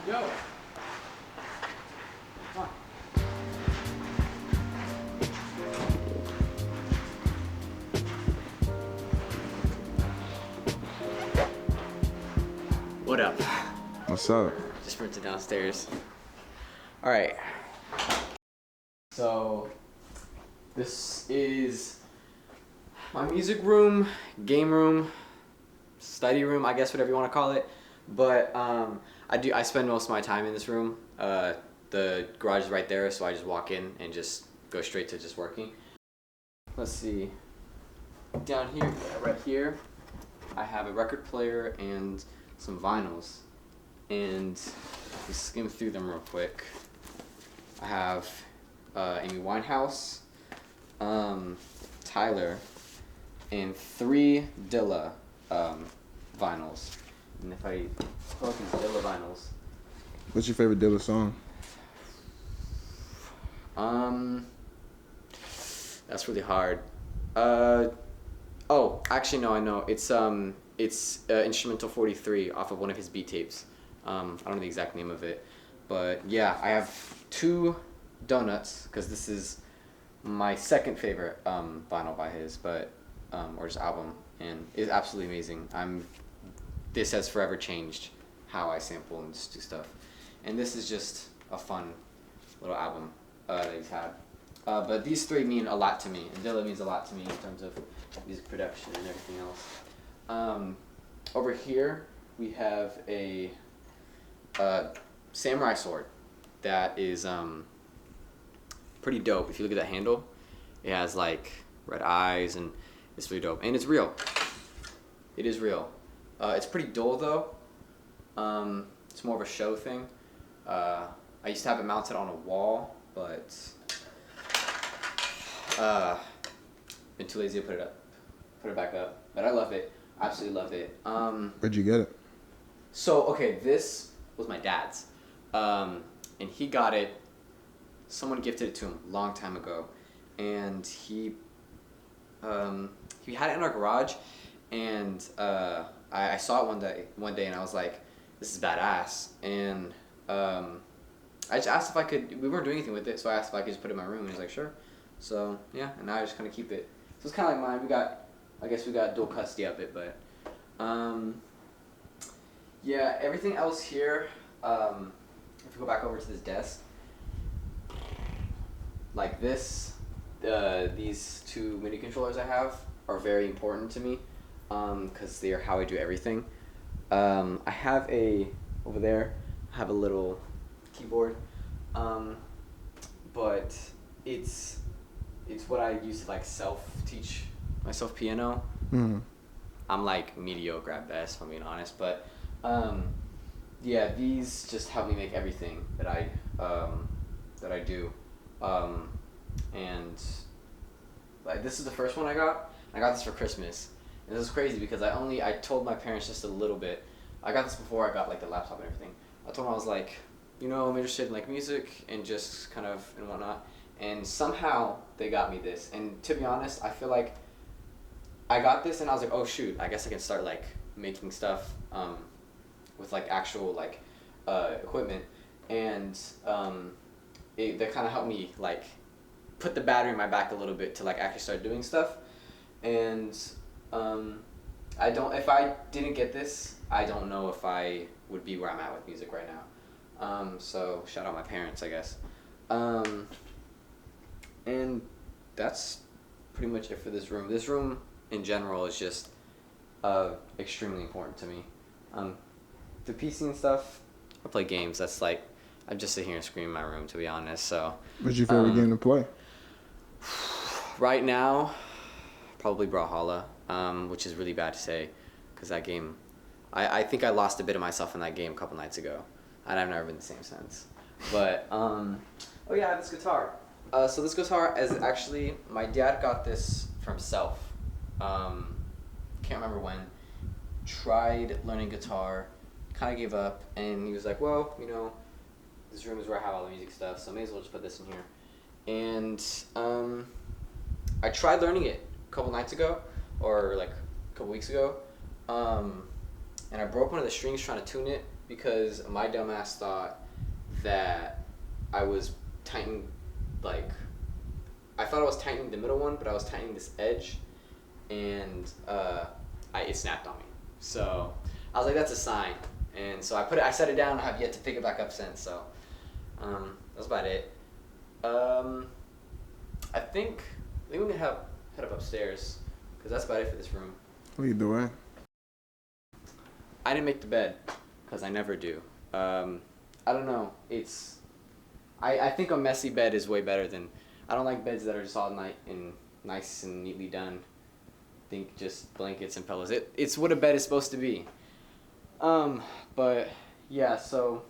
Yo. Come on. What up? What's up? Just sprinted downstairs. All right. So this is my music room, game room, study room, I guess, whatever you want to call it. But I spend most of my time in this room. The garage is right there, so I just walk in and just go straight to just working. Let's see. Down here, right here, I have a record player and some vinyls. And just skim through them real quick. I have Amy Winehouse, Tyler, and 3 Dilla vinyls. And if I pull up these Dilla vinyls, What's your favorite Dilla song? that's really hard. Actually no, I know. It's Instrumental 43 off of one of his beat tapes. I don't know the exact name of it, but yeah, I have 2 Donuts because this is my second favorite vinyl by his, but or just album, and it's absolutely amazing. This has forever changed how I sample and just do stuff, and this is just a fun little album that he's had. But these 3 mean a lot to me, and Dilla means a lot to me in terms of music production and everything else. Over here we have a samurai sword that is pretty dope. If you look at that handle, it has like red eyes and it's really dope, and it's real. It is real. It's pretty dull though. It's more of a show thing. I used to have it mounted on a wall, but been too lazy to put it back up. But I love it. Absolutely love it. Where'd you get it? So okay, this was my dad's, and he got it. Someone gifted it to him a long time ago, and he had it in our garage, and I saw it one day, and I was like, this is badass, and I just asked if I could. We weren't doing anything with it, so I asked if I could just put it in my room, and he was like, sure. So yeah, and now I just kind of keep it. So it's kind of like mine. I guess we got dual custody of it, but yeah, everything else here. If we go back over to this desk, like this, these 2 MIDI controllers I have are very important to me, because they are how I do everything. I have over there, I have a little keyboard, but it's what I use to like self-teach myself piano. Mm-hmm. I'm like mediocre at best, if I'm being honest, but yeah, these just help me make everything that I do, and like this is the first one I got. I got this for Christmas, and this is crazy because I told my parents just a little bit. I got this before I got like the laptop and everything. I told them I was like, I'm interested in like music and just kind of and whatnot, and somehow they got me this. And to be honest, I feel like I got this and I was like, oh shoot, I guess I can start like making stuff with like actual like equipment, and that kind of helped me like put the battery in my back a little bit to like actually start doing stuff. And if I didn't get this, I don't know if I would be where I'm at with music right now. So shout out my parents, I guess. And that's pretty much it for this room. This room in general is just extremely important to me. The PC and stuff, I play games. That's like, I just sit here and scream in my room, to be honest. So What's your favorite game to play? right now, probably Brawlhalla, which is really bad to say, because that game, I think I lost a bit of myself in that game a couple nights ago, and I've never been the same since. But oh yeah, I have this guitar. So this guitar is actually, my dad got this for himself. Can't remember when. Tried learning guitar, kind of gave up, and he was like, well, this room is where I have all the music stuff, so may as well just put this in here. And I tried learning it a couple nights ago, or like a couple weeks ago, and I broke one of the strings trying to tune it, because my dumbass thought that I was tightening, like, I thought I was tightening the middle one, but I was tightening this edge, and it snapped on me. So I was like, that's a sign. And so I set it down. I have yet to pick it back up since. So that's about it. I think we can head up upstairs, because that's about it for this room. Lead the way. I didn't make the bed, because I never do. I don't know. I think a messy bed is way better than... I don't like beds that are just all nice and neatly done. I think just blankets and pillows. It's what a bed is supposed to be. But yeah, so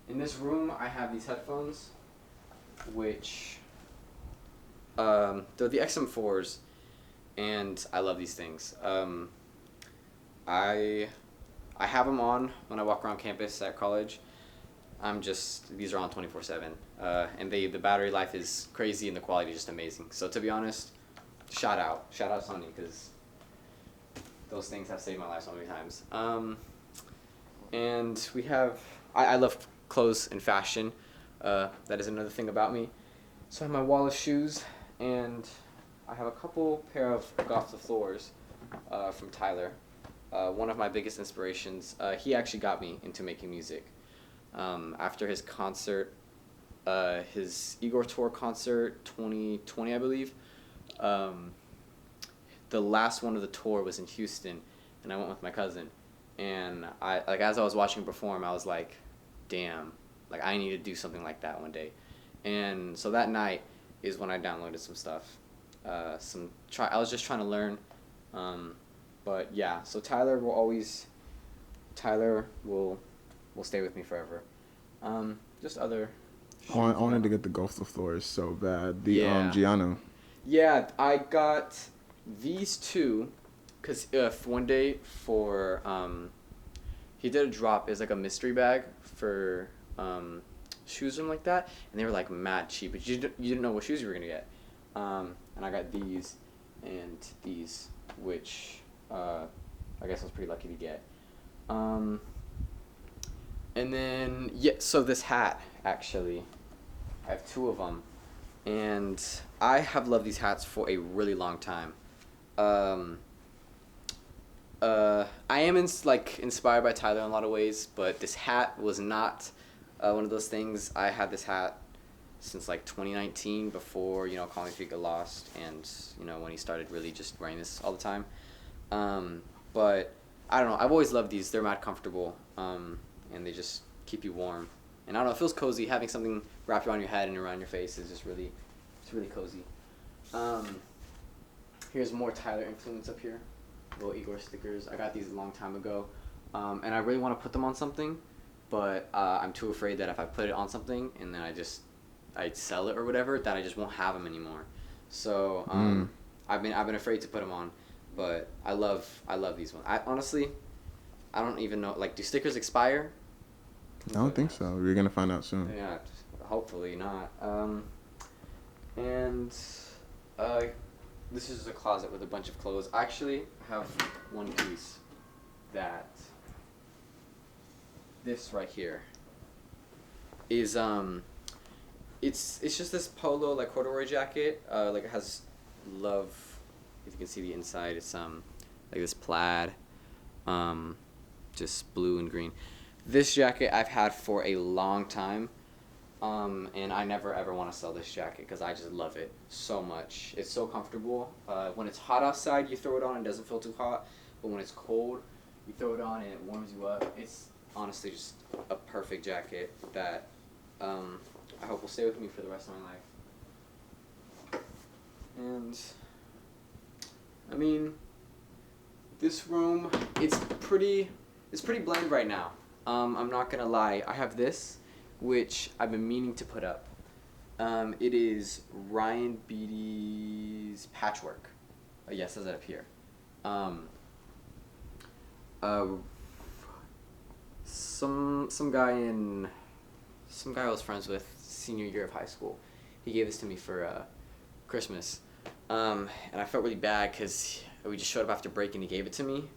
in this room I have these headphones, which they're the XM4s, and I love these things. I have them on when I walk around campus at college. These are on 24/7, and the battery life is crazy and the quality is just amazing. So to be honest, shout out Sony, because those things have saved my life so many times. And we have, I love clothes and fashion. That is another thing about me. So I have my wall of shoes, and I have a couple pair of Off the Floors from Tyler. One of my biggest inspirations. He actually got me into making music. After his concert, his Igor Tour concert 2020, I believe, the last one of the tour was in Houston, and I went with my cousin. And as I was watching him perform, I was like, damn, like I need to do something like that one day. And so that night is when I downloaded some stuff. I was just trying to learn. But yeah, so Tyler will stay with me forever. Just other... I wanted to get the Gulf the Floors so bad. The Yeah. Gianno. Yeah, I got these two, because one day for... he did a drop. It's like a mystery bag for shoes or something like that, and they were like mad cheap, but you didn't know what shoes you were going to get. And I got these and these, which I guess I was pretty lucky to get. And then, yeah, so this hat, actually, I have two of them, and I have loved these hats for a really long time. I am inspired by Tyler in a lot of ways, but this hat was not one of those things. I had this hat since like 2019, before Call Me If You Get Lost, and when he started really just wearing this all the time. But I don't know. I've always loved these. They're mad comfortable, and they just keep you warm. And I don't know. It feels cozy. Having something wrapped around your head and around your face is just really, it's really cozy. Here's more Tyler influence up here. Little Igor stickers. I got these a long time ago, and I really want to put them on something, but I'm too afraid that if I put it on something and then I sell it or whatever, that I just won't have them anymore. So I've been afraid to put them on, but I love these ones. I don't even know, like, do stickers expire? I don't think so. We're gonna find out soon. Yeah, hopefully not. And this is just a closet with a bunch of clothes. I actually have one piece that this right here is it's just this polo, like, corduroy jacket. Like, it has love. If you can see the inside, it's like this plaid, just blue and green. This jacket I've had for a long time. And I never ever want to sell this jacket because I just love it so much. It's so comfortable. When it's hot outside, you throw it on and it doesn't feel too hot. But when it's cold, you throw it on and it warms you up. It's honestly just a perfect jacket that I hope will stay with me for the rest of my life. And I mean, this room, it's pretty bland right now. I'm not gonna lie. I have this, which I've been meaning to put up. It is Ryan Beatty's Patchwork. Yes, it says it up here. Some guy I was friends with senior year of high school, he gave this to me for Christmas. And I felt really bad because we just showed up after break and he gave it to me.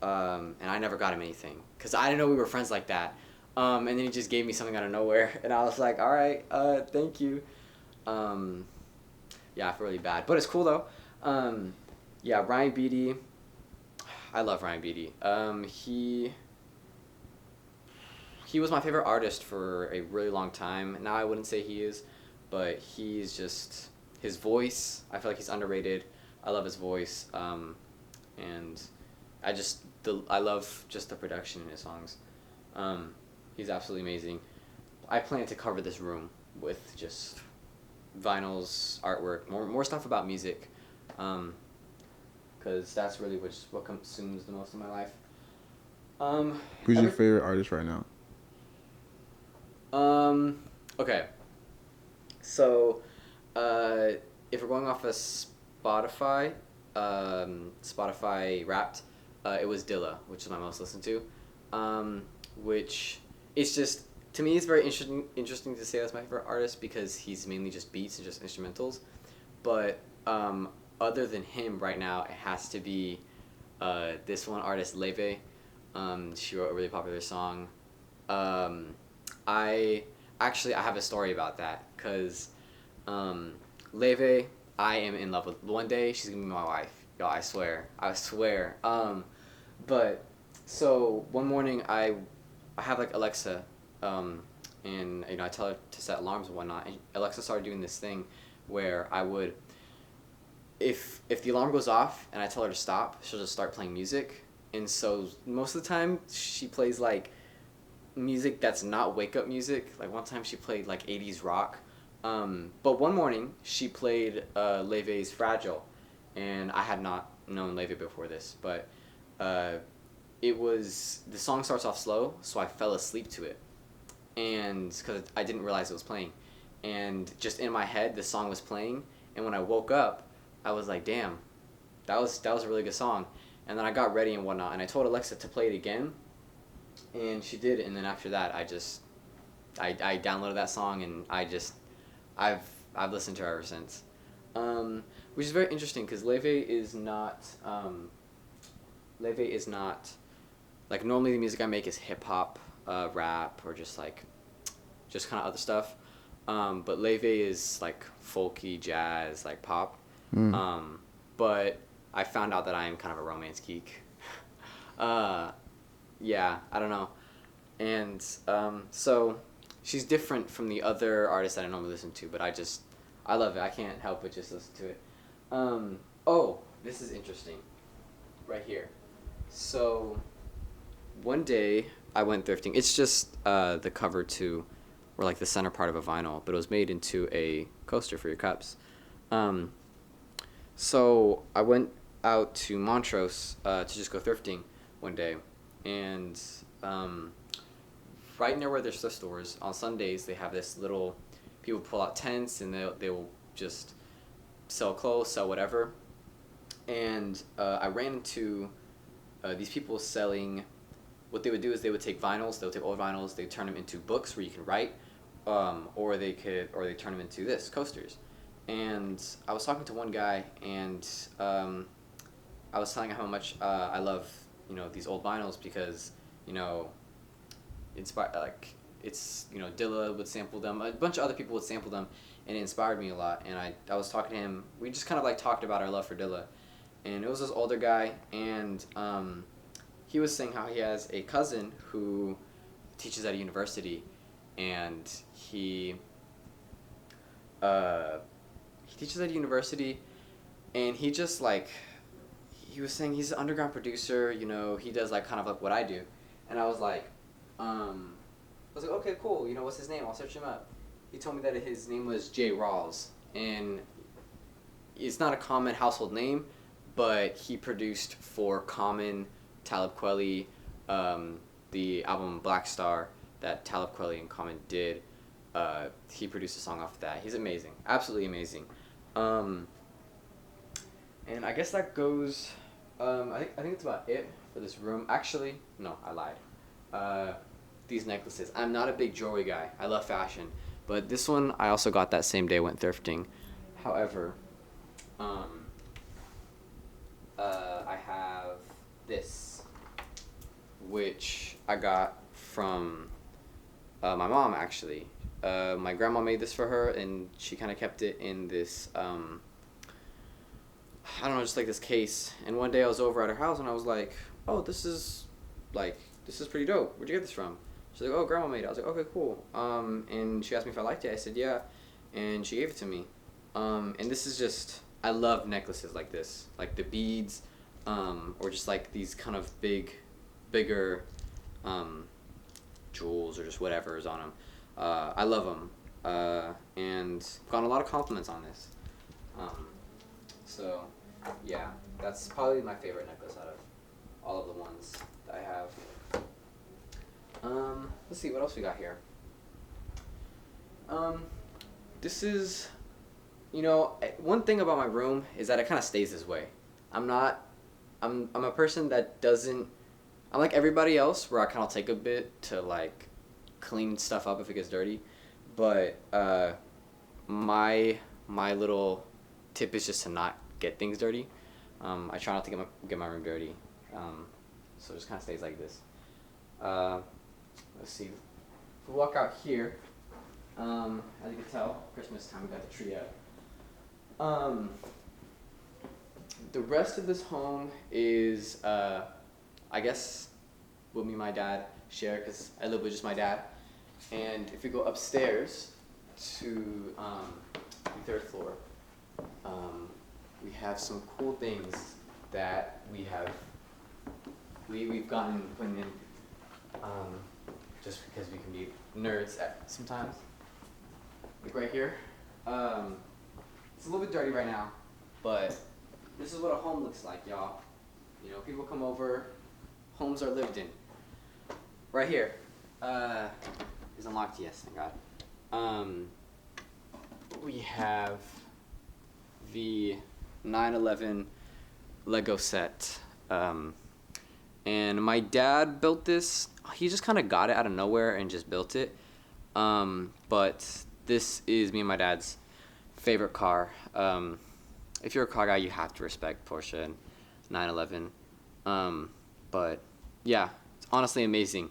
and I never got him anything because I didn't know we were friends like that. And then he just gave me something out of nowhere, and I was like, all right, thank you. Yeah, I feel really bad, but it's cool though. Yeah, Ryan Beatty. I love Ryan Beatty. He was my favorite artist for a really long time. Now I wouldn't say he is, but he's just his voice. I feel like he's underrated. I love his voice, and I love just the production in his songs. He's absolutely amazing. I plan to cover this room with just vinyls, artwork, more stuff about music, because that's really what consumes the most of my life. Who's your favorite artist right now? Okay. So, if we're going off of Spotify Wrapped, it was Dilla, which is my most listened to. Which it's just to me it's very interesting to say that's my favorite artist because he's mainly just beats and just instrumentals. But other than him right now, it has to be this one artist, Leve. She wrote a really popular song. I have a story about that because Leve, I am in love with. One day she's gonna be my wife, y'all. I swear. But so one morning I have like Alexa, and I tell her to set alarms and whatnot. And Alexa started doing this thing where I would, if the alarm goes off and I tell her to stop, she'll just start playing music. And so most of the time she plays like music that's not wake up music. Like one time she played like 80s rock. But one morning she played Leve's Fragile, and I had not known Leve before this, but the song starts off slow, so I fell asleep to it, and because I didn't realize it was playing, and just in my head the song was playing, and when I woke up, I was like, damn, that was a really good song, and then I got ready and whatnot, and I told Alexa to play it again, and she did, and then after that I downloaded that song, and I've listened to her ever since, which is very interesting because Leve is not like normally the music I make is hip hop, rap, or just kind of other stuff. But Leve is like folky, jazz, like pop. But I found out that I am kind of a romance geek. Yeah, I don't know. And so she's different from the other artists that I normally listen to, but I love it. I can't help but just listen to it. Oh, this is interesting. Right here. So one day I went thrifting. It's just the cover to, or like the center part of a vinyl, but it was made into a coaster for your cups. So I went out to Montrose to just go thrifting one day, and right near where there's thrift stores on Sundays they have this little people pull out tents and they will just sell clothes, sell whatever, and I ran into these people selling. What they would do is they would take vinyls, they would take old vinyls, they turn them into books where you can write, or they turn them into coasters. And I was talking to one guy, and I was telling him how much I love these old vinyls because Dilla would sample them, a bunch of other people would sample them, and it inspired me a lot. And I was talking to him. We just kind of like talked about our love for Dilla, and it was this older guy, and he was saying how he has a cousin who teaches at a university, and he teaches at a university, and he just like he was saying he's an underground producer. He does like kind of like what I do, and I was like, okay, cool. What's his name? I'll search him up. He told me that his name was C.R.U.W, and it's not a common household name, but he produced for Common, Talib Kweli, the album Black Star that Talib Kweli and Common did. He produced a song off of that. He's amazing, absolutely amazing. And I guess that goes. I think it's about it for this room. Actually, no, I lied. These necklaces. I'm not a big jewelry guy. I love fashion, but this one I also got that same day I went thrifting. However, I have this. which I got from my mom actually. My grandma made this for her, and she kind of kept it in this I don't know, just like this case. And one day I was over at her house, and I was like, "Oh, this is pretty dope. Where'd you get this from?" She's like, "Oh, grandma made it." I was like, "Okay, cool." And she asked me if I liked it. I said, "Yeah," and she gave it to me. And this is just, I love necklaces like this, like the beads, or just like these kind of bigger jewels or just whatever is on them. I love them, and gotten a lot of compliments on this. So, yeah, that's probably my favorite necklace out of all of the ones that I have. Let's see, what else we got here? This is, one thing about my room is that it kind of stays this way. I'm a person that doesn't, I'm like everybody else where I kind of take a bit to like clean stuff up if it gets dirty, but my little tip is just to not get things dirty. I try not to get my room dirty, so it just kind of stays like this. Let's see. If we walk out here, as you can tell, Christmas time, we got the tree out. The rest of this home is, I guess, what me and my dad share, because I live with just my dad. And if we go upstairs to the third floor, we have some cool things that we've gotten put in, just because we can be nerds sometimes. Like right here, it's a little bit dirty right now, but this is what a home looks like, y'all. People come over, homes are lived in. Right here, is unlocked, yes, thank God. We have the 9/11 Lego set, and my dad built this. He just kind of got it out of nowhere and just built it, but this is me and my dad's favorite car. If you're a car guy, you have to respect Porsche and 911. But yeah, it's honestly amazing.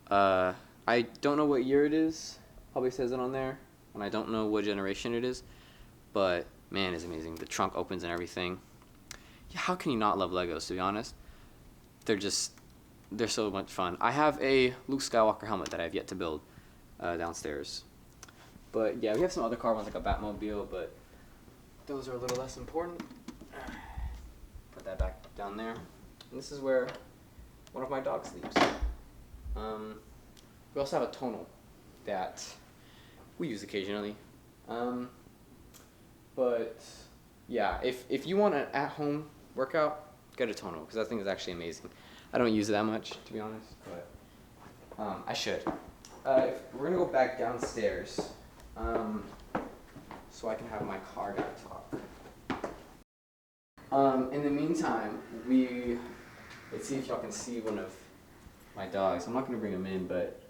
I don't know what year it is. Probably says it on there. And I don't know what generation it is. But man, it's amazing. The trunk opens and everything. Yeah, how can you not love Legos, to be honest? They're so much fun. I have a Luke Skywalker helmet that I have yet to build downstairs. But yeah, we have some other car ones like a Batmobile, but those are a little less important. Put that back down there. And this is where one of my dogs sleeps. We also have a tonal that we use occasionally. But yeah, if you want an at-home workout, get a tonal, because that thing is actually amazing. I don't use it that much, to be honest, but I should. We're gonna go back downstairs, so I can have my car guy talk. In the meantime, let's see if y'all can see one of my dogs. I'm not gonna bring him in, but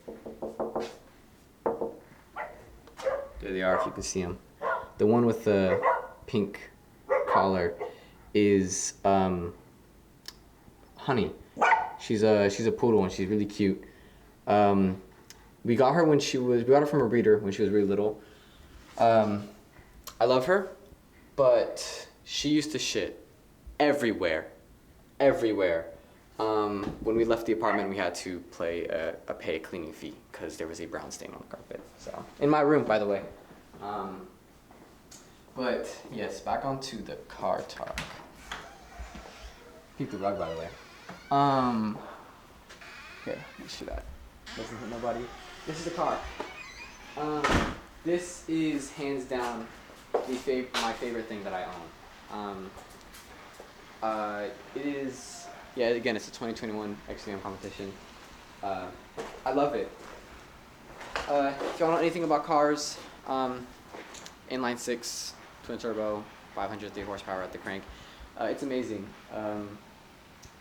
there they are if you can see them. The one with the pink collar is Honey. She's a poodle and she's really cute. We got her from a breeder when she was really little. I love her, but she used to shit everywhere. When we left the apartment, we had to pay a cleaning fee because there was a brown stain on the carpet. So in my room, by the way. But yes, back onto the car talk. Peep the rug, by the way. Okay, make sure that doesn't hit nobody. This is the car. This is hands down my favorite thing that I own. It is, yeah, again, it's a 2021 XCM competition. I love it. If y'all know anything about cars, inline 6, twin turbo, 503 horsepower at the crank. It's amazing.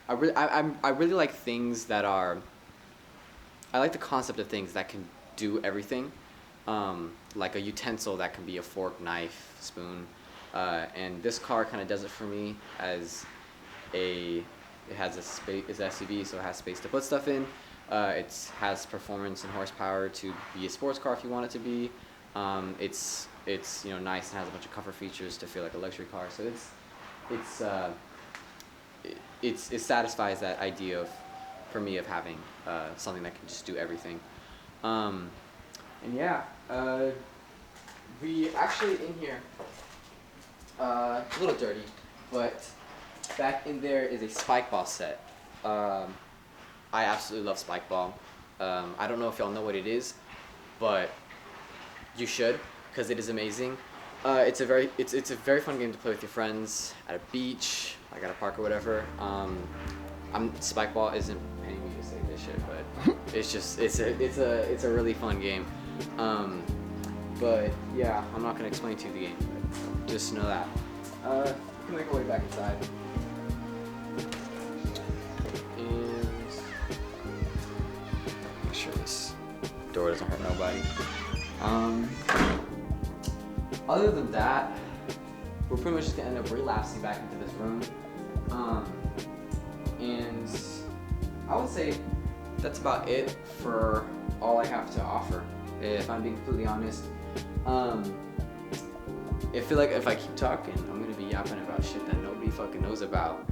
I really like things that are. I like the concept of things that can do everything, like a utensil that can be a fork, knife, spoon, and this car kind of does it for me as a it has a space. It's SUV, so it has space to put stuff in. It has performance and horsepower to be a sports car if you want it to be. It's nice and has a bunch of comfort features to feel like a luxury car. So it satisfies that idea for me of having something that can just do everything. And yeah, we actually in here, a little dirty, but back in there is a Spike Ball set. I absolutely love Spike Ball. I don't know if y'all know what it is, but you should, because it is amazing. It's a very fun game to play with your friends at a beach, like at a park or whatever. Spike Ball isn't paying me to say this shit, but it's a really fun game. But yeah, I'm not gonna explain to you the game, but just know that. You can make our way back inside. And make sure this door doesn't hurt nobody. Other than that, we're pretty much just gonna end up relapsing back into this room. And I would say that's about it for all I have to offer, if I'm being completely honest. I feel like if I keep talking, I'm gonna be yapping about shit that nobody fucking knows about.